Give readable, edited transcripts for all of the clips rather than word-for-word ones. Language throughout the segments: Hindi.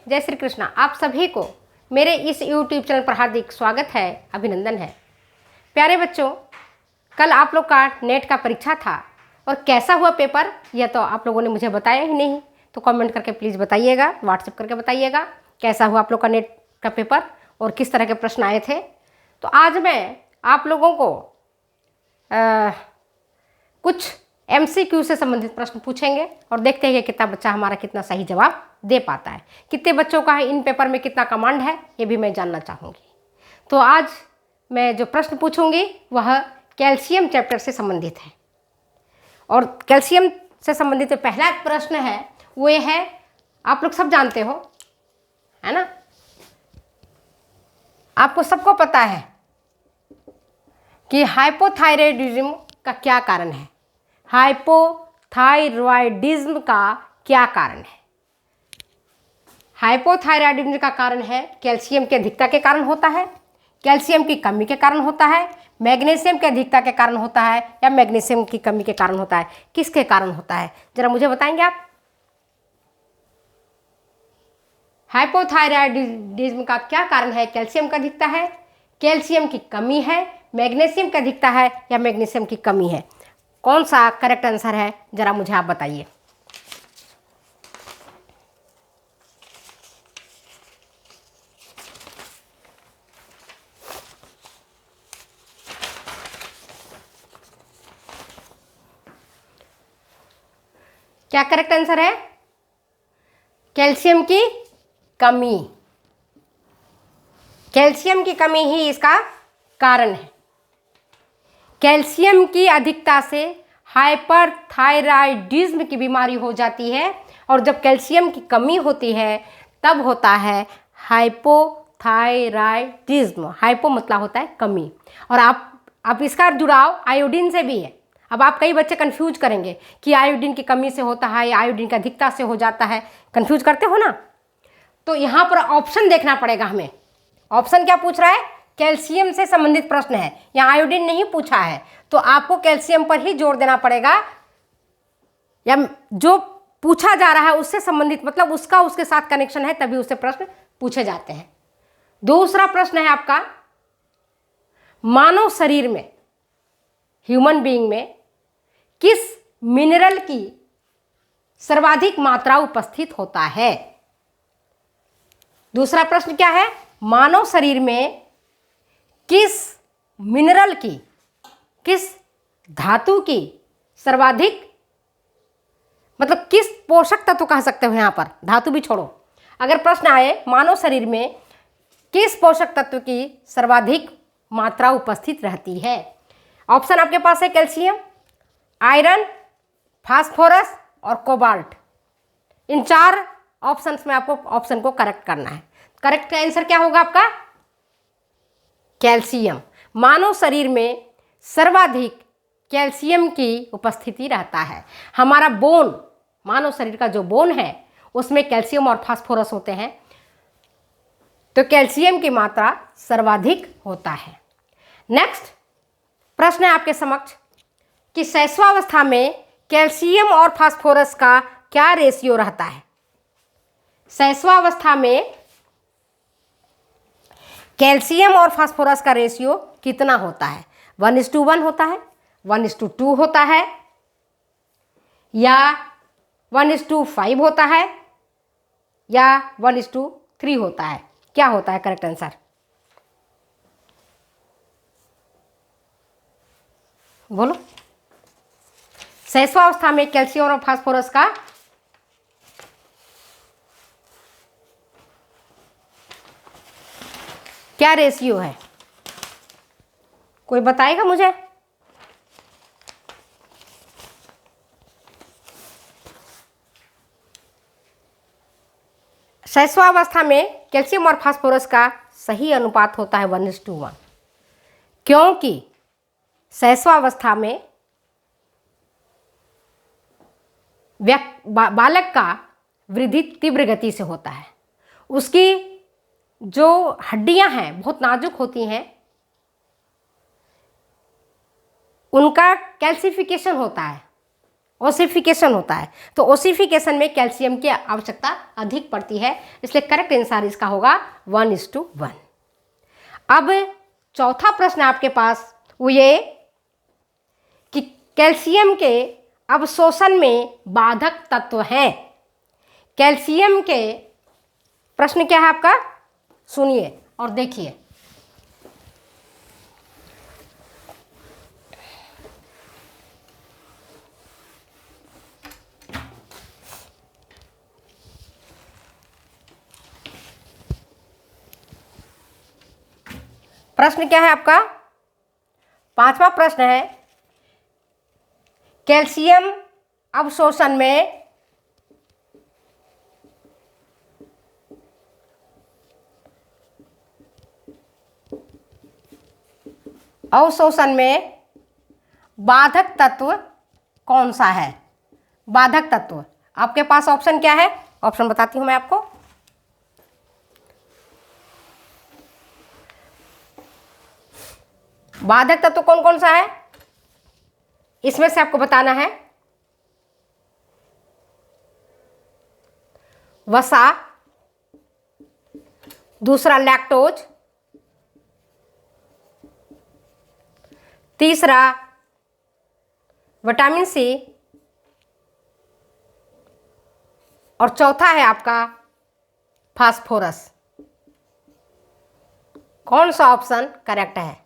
जय श्री कृष्णा। आप सभी को मेरे इस YouTube चैनल पर हार्दिक स्वागत है, अभिनंदन है। प्यारे बच्चों, कल आप लोग का नेट का परीक्षा था और कैसा हुआ पेपर यह तो आप लोगों ने मुझे बताया ही नहीं, तो कमेंट करके प्लीज़ बताइएगा, व्हाट्सएप करके बताइएगा कैसा हुआ आप लोग का नेट का पेपर और किस तरह के प्रश्न आए थे। तो आज मैं आप लोगों को कुछ MCQ से संबंधित प्रश्न पूछेंगे और देखते हैं कि कितना बच्चा हमारा कितना सही जवाब दे पाता है, कितने बच्चों का है इन पेपर में कितना कमांड है ये भी मैं जानना चाहूँगी। तो आज मैं जो प्रश्न पूछूंगी वह कैल्शियम चैप्टर से संबंधित है और कैल्शियम से संबंधित पहला प्रश्न है वो ये है, आप लोग सब जानते हो है ना, आपको सबको पता है कि हाइपोथायराइडिज्म का क्या कारण है। हाइपोथायराइडिज्म का क्या कारण है? हाइपोथायराइडिज्म का कारण है कैल्शियम की अधिकता के कारण होता है, कैल्शियम की कमी के कारण होता है, मैग्नीशियम की अधिकता के कारण होता है या मैग्नीशियम की कमी के कारण होता है। किसके कारण होता है जरा मुझे बताएंगे आप? हाइपोथायराइडिज्म का क्या कारण है? कैल्शियम की अधिकता है, कैल्शियम की कमी है, मैग्नीशियम की अधिकता है या मैग्नीशियम की कमी है। कौन सा करेक्ट आंसर है जरा मुझे आप बताइए। क्या करेक्ट आंसर है? कैल्शियम की कमी। कैल्शियम की कमी ही इसका कारण है। कैल्शियम की अधिकता से हाइपरथायराइडिज्म की बीमारी हो जाती है और जब कैल्शियम की कमी होती है तब होता है हाइपोथायराइडिज्म। हाइपो मतलब होता है कमी और आप इसका जुड़ाव आयोडीन से भी है। अब आप कई बच्चे कंफ्यूज करेंगे कि आयोडीन की कमी से होता है या आयोडीन की अधिकता से हो जाता है, कंफ्यूज करते हो ना। तो यहाँ पर ऑप्शन देखना पड़ेगा हमें। ऑप्शन क्या पूछ रहा है? कैल्शियम से संबंधित प्रश्न है, यहाँ आयोडीन नहीं पूछा है, तो आपको कैल्शियम पर ही जोर देना पड़ेगा या जो पूछा जा रहा है उससे संबंधित मतलब उसका उसके साथ कनेक्शन है तभी उससे प्रश्न पूछे जाते हैं। दूसरा प्रश्न है आपका, मानव शरीर में, ह्यूमन बीइंग में किस मिनरल की सर्वाधिक मात्रा उपस्थित होता है? दूसरा प्रश्न क्या है? मानव शरीर में किस मिनरल की, किस धातु की सर्वाधिक मतलब किस पोषक तत्व कह सकते हो, यहां पर धातु भी छोड़ो। अगर प्रश्न आए मानव शरीर में किस पोषक तत्व की सर्वाधिक मात्रा उपस्थित रहती है? ऑप्शन आपके पास है कैल्शियम, आयरन, फास्फोरस और कोबाल्ट। इन चार ऑप्शंस में आपको ऑप्शन को करेक्ट करना है। करेक्ट आंसर क्या होगा आपका? कैल्शियम। मानव शरीर में सर्वाधिक कैल्शियम की उपस्थिति रहता है। हमारा बोन, मानव शरीर का जो बोन है उसमें कैल्शियम और फास्फोरस होते हैं, तो कैल्शियम की मात्रा सर्वाधिक होता है। नेक्स्ट प्रश्न है आपके समक्ष कि शैशवावस्था में कैल्शियम और फास्फोरस का क्या रेशियो रहता है? शैशवावस्था में कैल्शियम और फास्फोरस का रेशियो कितना होता है? 1:1 होता है, 1:2 होता है या 1:5 होता है या 1:3 होता है? क्या होता है करेक्ट आंसर? बोलो। शैशवावस्था में कैल्शियम और फास्फोरस का क्या रेशियो है? कोई बताएगा मुझे? शैशवावस्था में कैल्शियम और फास्फोरस का सही अनुपात होता है 1:1, क्योंकि शैशवावस्था में बालक का वृद्धि तीव्र गति से होता है। उसकी जो हड्डियां हैं बहुत नाजुक होती हैं, उनका कैल्सिफिकेशन होता है, ओसिफिकेशन होता है। तो ओसिफिकेशन में कैल्शियम की आवश्यकता अधिक पड़ती है, इसलिए करेक्ट आंसर इसका होगा 1:1। अब चौथा प्रश्न आपके पास वो ये कि कैल्शियम के अवशोषण में बाधक तत्व हैं। कैल्शियम के प्रश्न क्या है आपका, सुनिए और देखिए। प्रश्न क्या है आपका, पांचवा प्रश्न है, कैल्शियम अवशोषण में बाधक तत्व कौन सा है। बाधक तत्व आपके पास ऑप्शन क्या है, ऑप्शन बताती हूं मैं आपको। बाधक तत्व कौन कौन सा है, इसमें से आपको बताना है। वसा, दूसरा लैक्टोज, तीसरा विटामिन सी और चौथा है आपका फास्फोरस। कौन सा ऑप्शन करेक्ट है।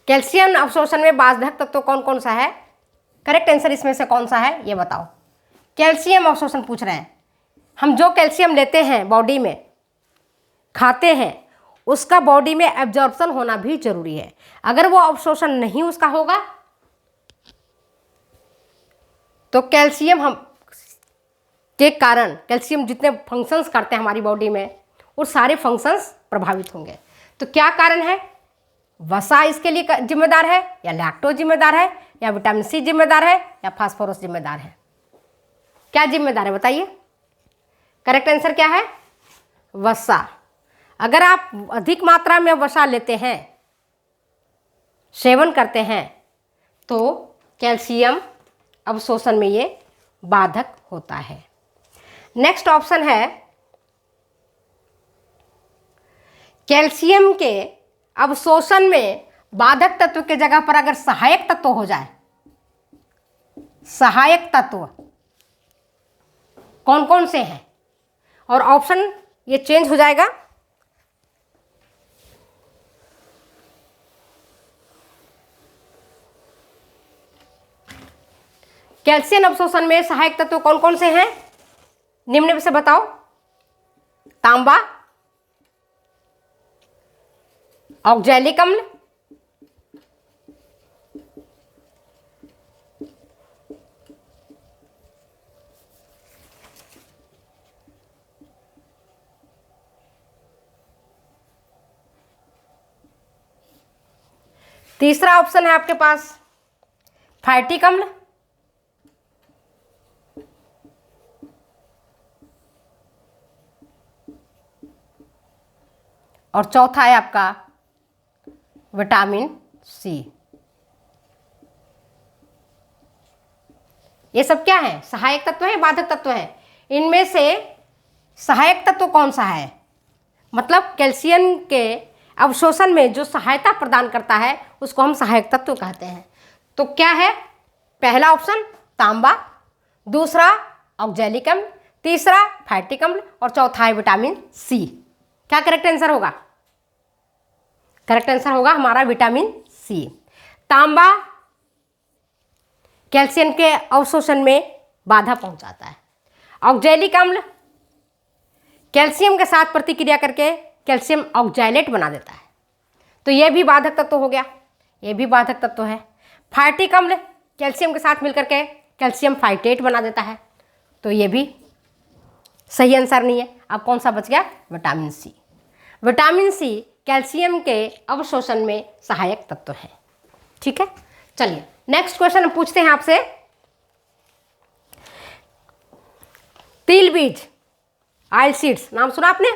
कैल्शियम अवशोषण में बाधक तत्व कौन कौन सा है, करेक्ट आंसर इसमें से कौन सा है ये बताओ। कैल्शियम अवशोषण पूछ रहे हैं, हम जो कैल्शियम लेते हैं बॉडी में, खाते हैं, उसका बॉडी में एब्जॉर्प्शन होना भी जरूरी है। अगर वो अवशोषण नहीं उसका होगा तो कैल्शियम हम के कारण कैल्शियम जितने फंक्शंस करते हैं हमारी बॉडी में, वो सारे फंक्शंस प्रभावित होंगे। तो क्या कारण है, वसा इसके लिए जिम्मेदार है, या लैक्टोज जिम्मेदार है, या विटामिन सी जिम्मेदार है, या फास्फोरस जिम्मेदार है। क्या जिम्मेदार है बताइए। करेक्ट आंसर क्या है, वसा। अगर आप अधिक मात्रा में वसा लेते हैं, सेवन करते हैं, तो कैल्शियम अवशोषण में ये बाधक होता है। नेक्स्ट ऑप्शन है, कैल्शियम के अवशोषण में बाधक तत्व के जगह पर अगर सहायक तत्व हो जाए, सहायक तत्व कौन कौन से हैं, और ऑप्शन ये चेंज हो जाएगा। कैल्शियम अवशोषण में सहायक तत्व कौन कौन से हैं, निम्न में से बताओ। तांबा, ऑक्जैलिक अम्ल, तीसरा ऑप्शन है आपके पास फाइटिक अम्ल, और चौथा है आपका विटामिन सी। ये सब क्या है, सहायक तत्व है, बाधक तत्व है। इनमें से सहायक तत्व कौन सा है, मतलब कैल्शियम के अवशोषण में जो सहायता प्रदान करता है उसको हम सहायक तत्व कहते हैं। तो क्या है, पहला ऑप्शन तांबा, दूसरा ऑक्जैलिक अम्ल, तीसरा फाइटिक अम्ल, और चौथा है विटामिन सी। क्या करेक्ट आंसर होगा, करेक्ट आंसर होगा हमारा विटामिन सी। तांबा कैल्शियम के अवशोषण में बाधा पहुंचाता है। ऑक्जैलिक अम्ल कैल्शियम के साथ प्रतिक्रिया करके कैल्शियम ऑक्जैलेट बना देता है, तो यह भी बाधक तत्व हो गया, यह भी बाधक तत्व है। फाइटिक अम्ल कैल्शियम के साथ मिलकर के कैल्शियम फाइटेट बना देता है, तो यह भी सही आंसर नहीं है। अब कौन सा बच गया, vitamin C. Vitamin C calcium के अवशोषण में सहायक तत्व है। ठीक है, चलिए नेक्स्ट क्वेश्चन पूछते हैं आपसे। तिल बीज, ऑयल सीड्स, नाम सुना आपने।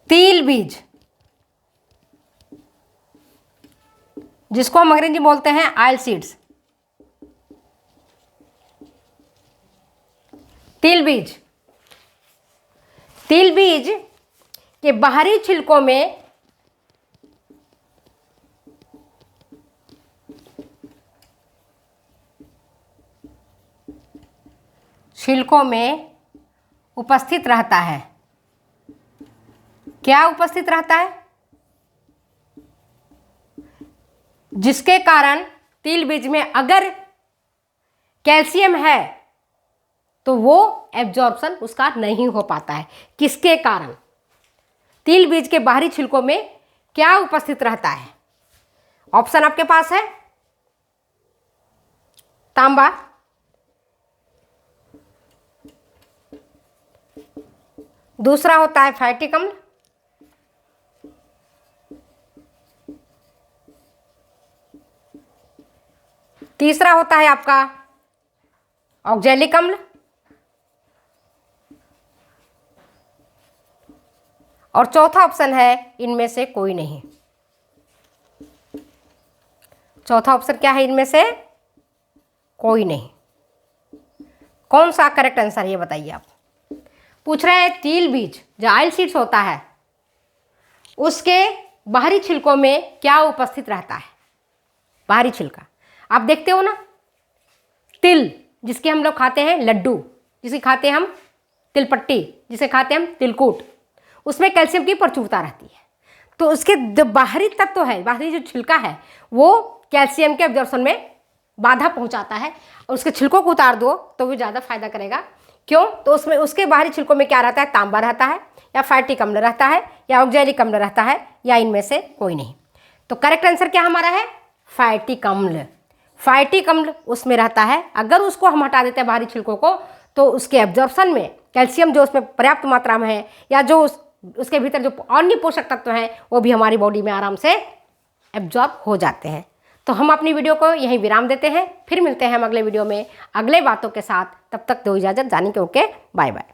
तिल बीज जिसको हम अंग्रेजी में बोलते हैं ऑयल सीड्स। तिल बीज, तिल बीज के बाहरी छिलकों में उपस्थित रहता है। क्या उपस्थित रहता है? जिसके कारण तिल बीज में अगर कैल्शियम है तो वो एब्जॉर्प्शन उसका नहीं हो पाता है। किसके कारण? तिल बीज के बाहरी छिलकों में क्या उपस्थित रहता है? ऑप्शन आपके पास है तांबा, दूसरा होता है फैटिक अम्ल, तीसरा होता है आपका ऑक्जेलिक अम्ल, और चौथा ऑप्शन है इनमें से कोई नहीं। चौथा ऑप्शन क्या है? इनमें से कोई नहीं। कौन सा करेक्ट आंसर ये बताइए आप। पूछ रहे हैं तिल बीज जो ऑयल सीड्स होता है उसके बाहरी छिलकों में क्या उपस्थित रहता है? बाहरी छिलका आप देखते हो ना, तिल जिसके हम लोग खाते हैं लड्डू, जिसे खाते हैं हम तिलपट्टी, जिसे खाते हैं हम तिलकुट, उसमें कैल्शियम की प्रचुरता रहती है। तो उसके जो बाहरी तत्व है, बाहरी जो छिलका है, वो कैल्शियम के एब्जॉर्प्शन में बाधा पहुंचाता है। और उसके छिलकों को उतार दो तो वो ज़्यादा फायदा करेगा। क्यों? तो उसमें उसके बाहरी छिलकों में क्या रहता है? तांबा रहता है, या फैटिक अम्ल रहता है, या ऑक्जेलिक अम्ल रहता है, या इनमें से कोई नहीं। तो करेक्ट आंसर क्या हमारा है? फैटिक अम्ल। फैटिक अम्ल उसमें रहता है। अगर उसको हम हटा देते हैं बाहरी छिलकों को, तो उसके एब्जॉर्प्शन में कैल्शियम जो उसमें पर्याप्त मात्रा में है, या जो उसके भीतर जो अन्य पोषक तत्व हैं, वो भी हमारी बॉडी में आराम से एब्जॉर्ब हो जाते हैं। तो हम अपनी वीडियो को यहीं विराम देते हैं। फिर मिलते हैं हम अगले वीडियो में अगले बातों के साथ। तब तक दो इजाज़त, जाने के ओके, बाय बाय।